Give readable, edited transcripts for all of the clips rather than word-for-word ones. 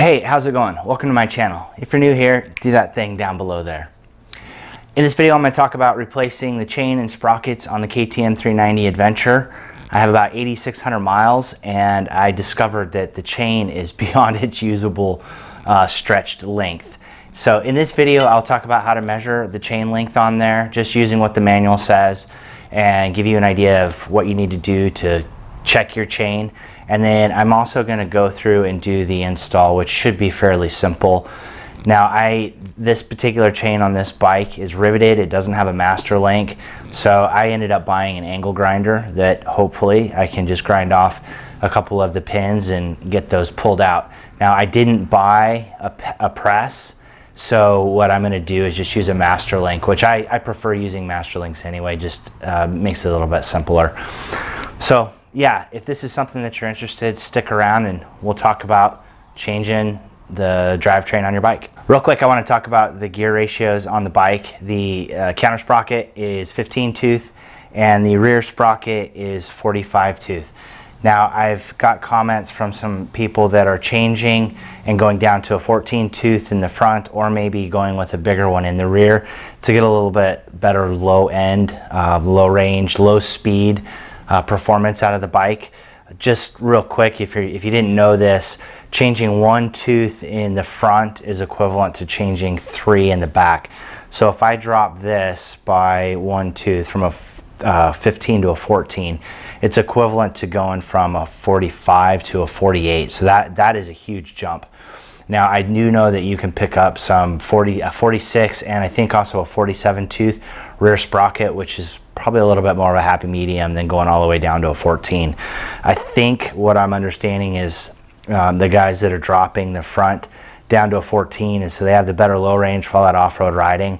Hey, how's it going? Welcome to my channel. If you're new here, do that thing down below there. In this video, I'm going to talk about replacing the chain and sprockets on the KTM 390 Adventure. I have about 8,600 miles and I discovered that the chain is beyond its usable stretched length. So in this video, I'll talk about how to measure the chain length on there, just using what the manual says, and give you an idea of what you need to do to check your chain. And then I'm also going to go through and do the install, which should be fairly simple. Now this particular chain on this bike is riveted. It doesn't have a master link, so I ended up buying an angle grinder that hopefully I can just grind off a couple of the pins and get those pulled out. Now I didn't buy a press, so what I'm going to do is just use a master link, which I prefer using master links anyway, just makes it a little bit simpler. So yeah, if this is something that you're interested, stick around and we'll talk about changing the drivetrain on your bike. Real quick, I want to talk about the gear ratios on the bike. The counter sprocket is 15 tooth and the rear sprocket is 45 tooth. Now I've got comments from some people that are changing and going down to a 14 tooth in the front, or maybe going with a bigger one in the rear to get a little bit better low end, low range, low speed performance out of the bike. Just real quick, if you didn't know this, changing one tooth in the front is equivalent to changing 3 in the back. So if I drop this by one tooth from a 15 to a 14, it's equivalent to going from a 45 to a 48. So that is a huge jump. Now I do know that you can pick up some 46 and I think also a 47 tooth rear sprocket, which is probably a little bit more of a happy medium than going all the way down to a 14. I think what I'm understanding is the guys that are dropping the front down to a 14 is so they have the better low range for all that off-road riding.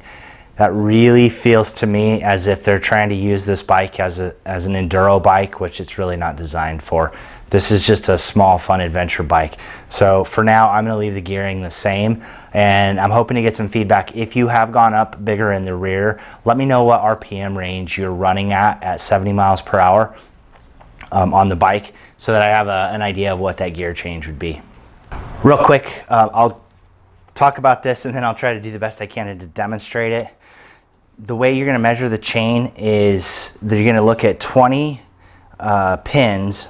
That really feels to me as if they're trying to use this bike as an enduro bike, which it's really not designed for. This is just a small, fun adventure bike. So for now, I'm going to leave the gearing the same, and I'm hoping to get some feedback. If you have gone up bigger in the rear, let me know what RPM range you're running at 70 miles per hour on the bike, so that I have an idea of what that gear change would be. Real quick, I'll talk about this and then I'll try to do the best I can to demonstrate it. The way you're going to measure the chain is that you're going to look at 20 pins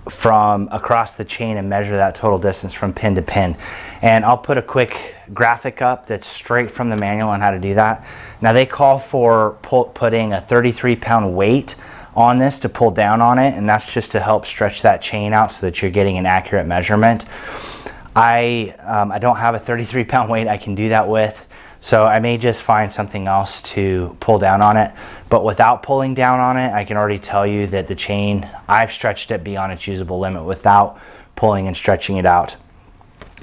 from across the chain and measure that total distance from pin to pin. And I'll put a quick graphic up that's straight from the manual on how to do that. Now they call for putting a 33-pound weight on this to pull down on it, and that's just to help stretch that chain out so that you're getting an accurate measurement. I don't have a 33-pound weight I can do that with, so I may just find something else to pull down on it. But without pulling down on it, I can already tell you that the chain, I've stretched it beyond its usable limit without pulling and stretching it out.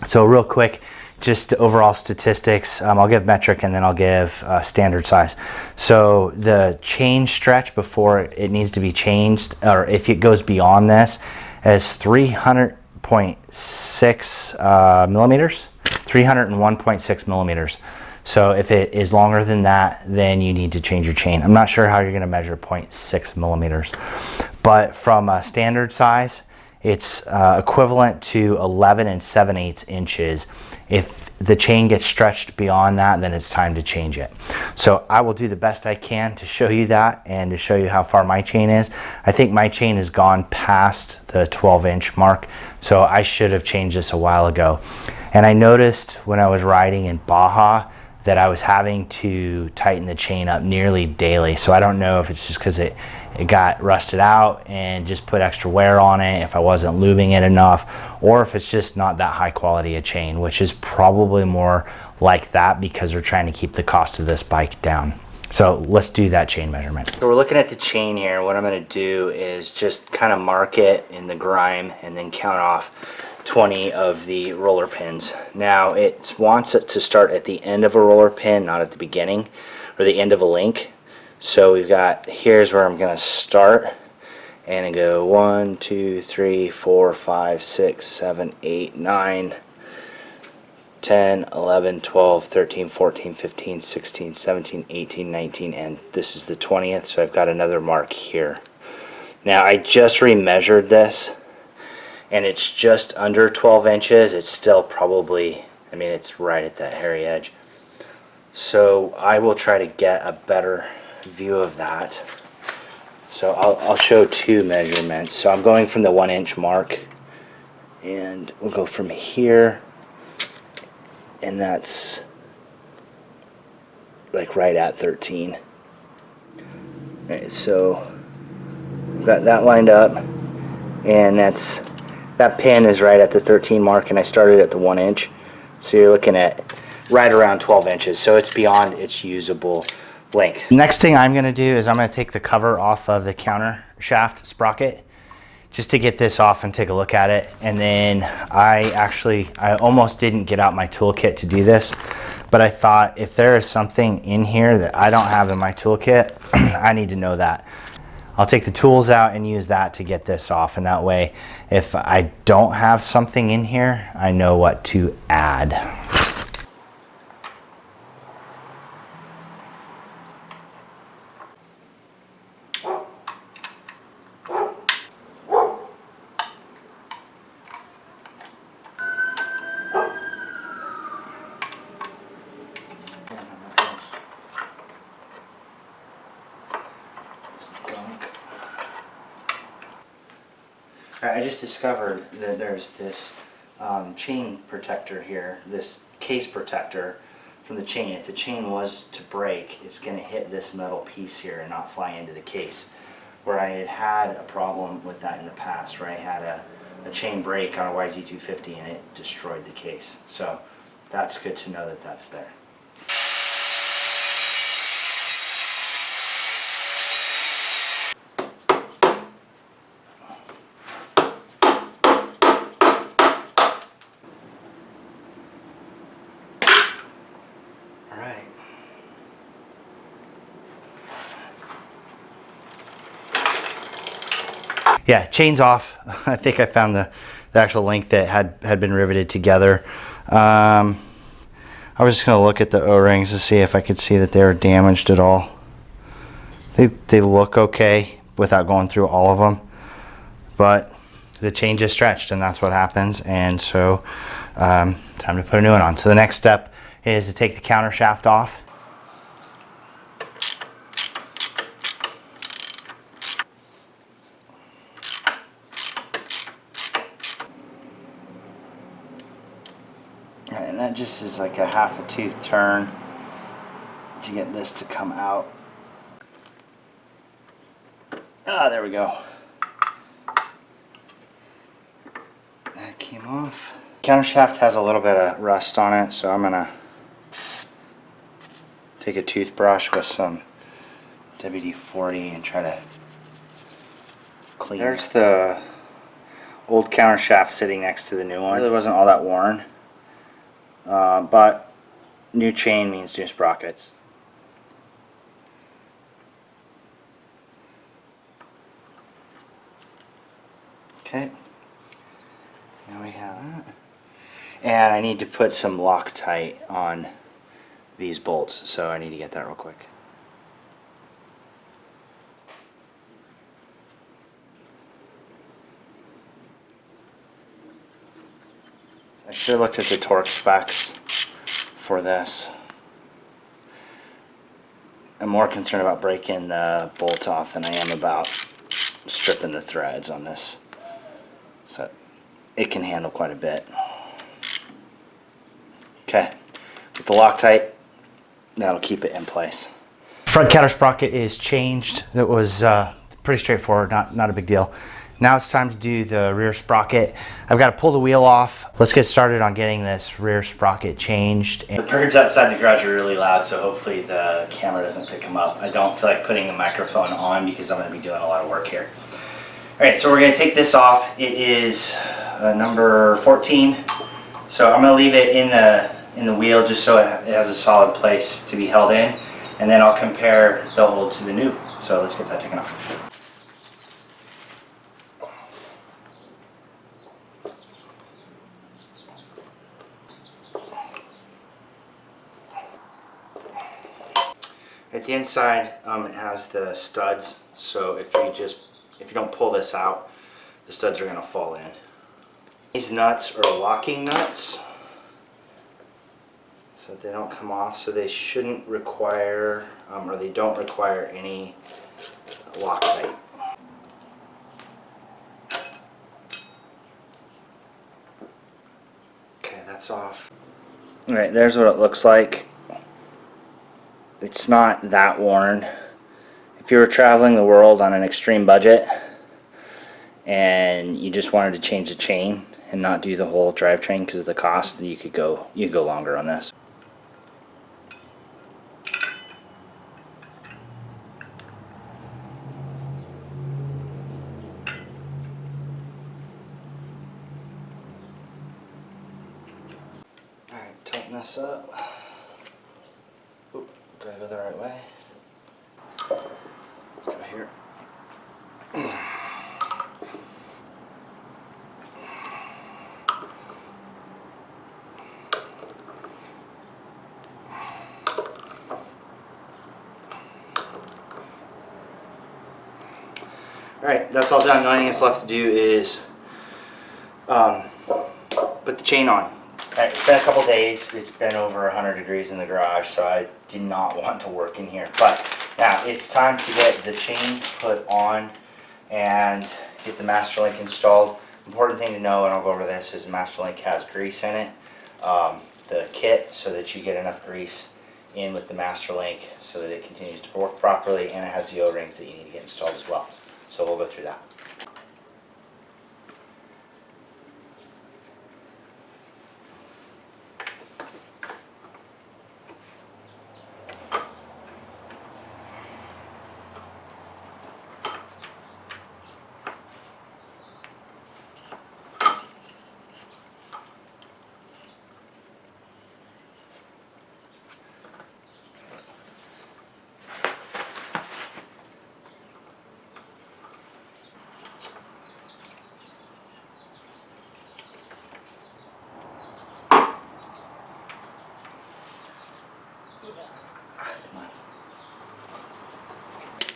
So real quick, just overall statistics, I'll give metric and then I'll give standard size. So the chain stretch before it needs to be changed, or if it goes beyond this, is 300.6 millimeters, 301.6 millimeters. So if it is longer than that, then you need to change your chain. I'm not sure how you're going to measure 0.6 millimeters, but from a standard size, it's equivalent to 11 7/8 inches. If the chain gets stretched beyond that, then it's time to change it. So I will do the best I can to show you that and to show you how far my chain is. I think my chain has gone past the 12-inch mark, so I should have changed this a while ago. And I noticed when I was riding in Baja that I was having to tighten the chain up nearly daily. So I don't know if it's just because it got rusted out and just put extra wear on it, if I wasn't lubing it enough, or if it's just not that high quality a chain, which is probably more like that because we're trying to keep the cost of this bike down. So let's do that chain measurement. So we're looking at the chain here. What I'm going to do is just kind of mark it in the grime and then count off 20 of the roller pins. Now it wants it to start at the end of a roller pin, not at the beginning or the end of a link. So we've got, here's where I'm going to start and I go 1, 2, 3, 4, 5, 6, 7, 8, 9, 10, 11, 12, 13, 14, 15, 16, 17, 18, 19, and this is the 20th, so I've got another mark here. Now I just remeasured this and it's just under 12 inches, it's still probably, I mean, it's right at that hairy edge. So I will try to get a better view of that. So I'll show two measurements. So I'm going from the 1 inch mark, and we'll go from here, and that's like right at 13. Alright, so I've got that lined up, and that pin is right at the 13 mark, and I started at the 1 inch. So you're looking at right around 12 inches, so it's beyond its usable length. Next thing I'm going to do is I'm going to take the cover off of the counter shaft sprocket just to get this off and take a look at it. And then I almost didn't get out my toolkit to do this, but I thought if there is something in here that I don't have in my toolkit, I need to know that. I'll take the tools out and use that to get this off, and that way if I don't have something in here, I know what to add. I just discovered that there's this chain protector here, this case protector from the chain. If the chain was to break, it's going to hit this metal piece here and not fly into the case. Where I had a problem with that in the past, where I had a chain break on a YZ250 and it destroyed the case. So that's good to know that that's there. Yeah, chain's off. I think I found the actual link that had been riveted together. I was just going to look at the O-rings to see if I could see that they were damaged at all. They look okay without going through all of them, but the chain just stretched, and that's what happens. And so time to put a new one on. So the next step is to take the counter shaft off. And that just is like a half a tooth turn to get this to come out. Ah, there we go. That came off. Counter shaft has a little bit of rust on it, so I'm gonna take a toothbrush with some WD-40 and try to clean. There's the old counter shaft sitting next to the new one. It really wasn't all that worn. But new chain means new sprockets. Okay, now we have that. And I need to put some Loctite on these bolts, so I need to get that real quick. I should have looked at the torque specs for this. I'm more concerned about breaking the bolt off than I am about stripping the threads on this. So it can handle quite a bit. Okay, with the Loctite, that'll keep it in place. Front counter sprocket is changed. It was pretty straightforward, not a big deal. Now it's time to do the rear sprocket. I've got to pull the wheel off. Let's get started on getting this rear sprocket changed. The birds outside the garage are really loud, so hopefully the camera doesn't pick them up. I don't feel like putting the microphone on because I'm going to be doing a lot of work here. All right, so we're going to take this off. It is number 14. So I'm going to leave it in the wheel just so it has a solid place to be held in, and then I'll compare the old to the new. So let's get that taken off. At the inside, it has the studs, so if you don't pull this out, the studs are going to fall in. These nuts are locking nuts, so that they don't come off, so they shouldn't require, or they don't require any Loctite. Okay, that's off. Alright, there's what it looks like. It's not that worn. If you were traveling the world on an extreme budget and you just wanted to change the chain and not do the whole drivetrain because of the cost, you could go longer on this. Alright, tighten this up. Oop, gotta go the right way. Let's go here. Alright, that's all done. The only thing that's left to do is put the chain on. Alright, it's been a couple days. It's been over 100 degrees in the garage, so I did not want to work in here. But now it's time to get the chain put on and get the master link installed. Important thing to know, and I'll go over this, is the master link has grease in it, the kit, so that you get enough grease in with the master link so that it continues to work properly, and it has the O-rings that you need to get installed as well. So we'll go through that.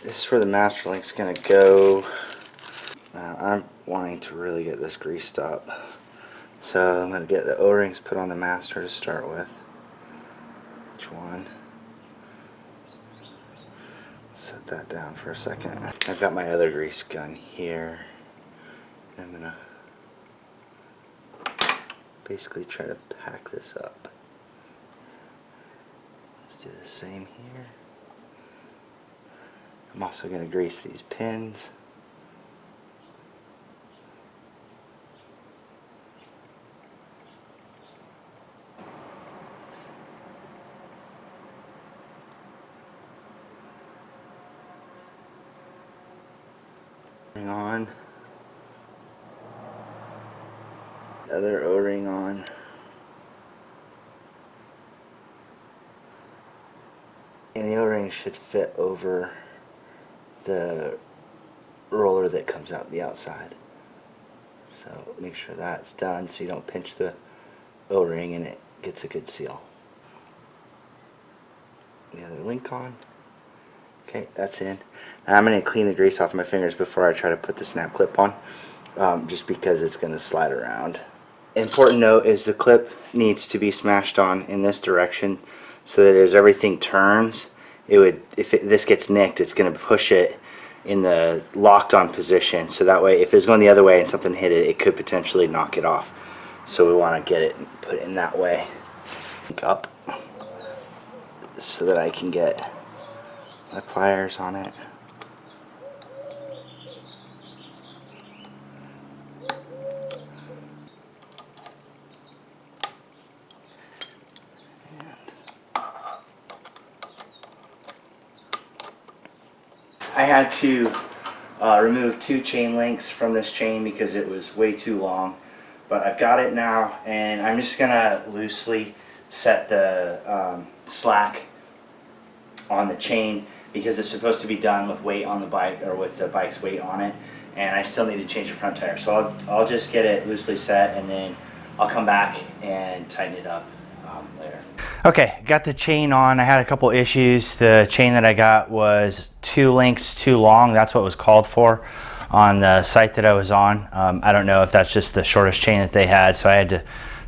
This is where the master link's gonna go. Now I'm wanting to really get this greased up, so I'm gonna get the O-rings put on the master to start with. Which one? Set that down for a second. I've got my other grease gun here. I'm gonna basically try to pack this up. Let's do the same here. I'm also going to grease these pins. O-ring on. Other O-ring on. And the O-ring should fit over the roller that comes out the outside. So make sure that's done so you don't pinch the O-ring and it gets a good seal. The other link on. Okay, that's in. Now I'm going to clean the grease off my fingers before I try to put the snap clip on, just because it's going to slide around. Important note is the clip needs to be smashed on in this direction so that as everything turns, this gets nicked, it's going to push it in the locked on position, so that way if it's going the other way and something hit it, it could potentially knock it off. So we want to get it and put it in that way. Up so that I can get my pliers on it. I had to remove 2 chain links from this chain because it was way too long, but I've got it now, and I'm just gonna loosely set the slack on the chain because it's supposed to be done with weight on the bike, or with the bike's weight on it, and I still need to change the front tire. So I'll just get it loosely set, and then I'll come back and tighten it up later. Okay, got the chain on. I had a couple issues. The chain that I got was 2 links too long. That's what was called for. on the site that I was on. I don't know if that's just the shortest chain that they had, so I had to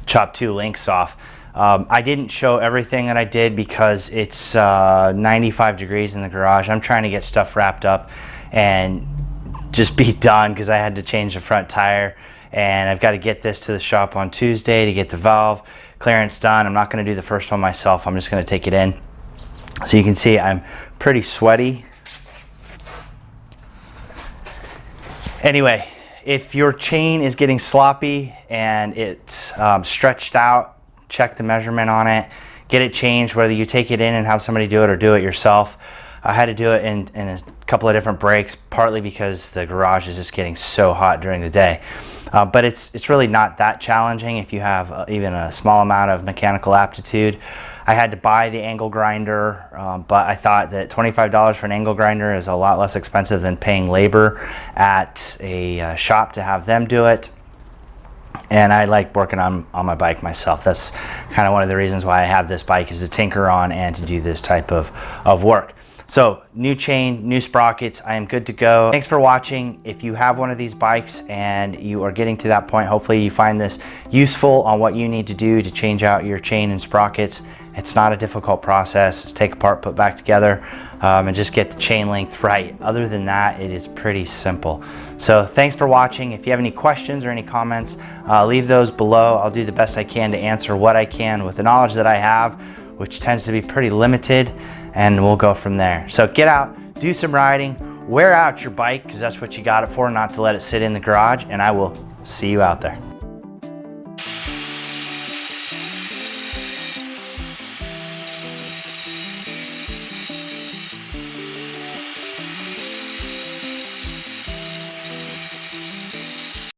chop 2 links off. I didn't show everything that I did because it's 95 degrees in the garage. I'm trying to get stuff wrapped up and just be done because I had to change the front tire, and I've got to get this to the shop on Tuesday to get the valve clearance done. I'm not going to do the first one myself. I'm just going to take it in. So you can see I'm pretty sweaty. Anyway, if your chain is getting sloppy and it's stretched out, check the measurement on it, get it changed, whether you take it in and have somebody do it or do it yourself. I had to do it in a couple of different breaks, partly because the garage is just getting so hot during the day. But it's really not that challenging if you have even a small amount of mechanical aptitude. I had to buy the angle grinder, but I thought that $25 for an angle grinder is a lot less expensive than paying labor at a shop to have them do it. And I like working on my bike myself. That's kind of one of the reasons why I have this bike, is to tinker on and to do this type of work. So new chain, new sprockets, I am good to go. Thanks for watching. If you have one of these bikes and you are getting to that point, hopefully you find this useful on what you need to do to change out your chain and sprockets. It's not a difficult process. Just take apart, put back together, and just get the chain length right. Other than that, it is pretty simple. So thanks for watching. If you have any questions or any comments, leave those below. I'll do the best I can to answer what I can with the knowledge that I have, which tends to be pretty limited, and we'll go from there. So get out, do some riding, wear out your bike, because that's what you got it for, not to let it sit in the garage, and I will see you out there.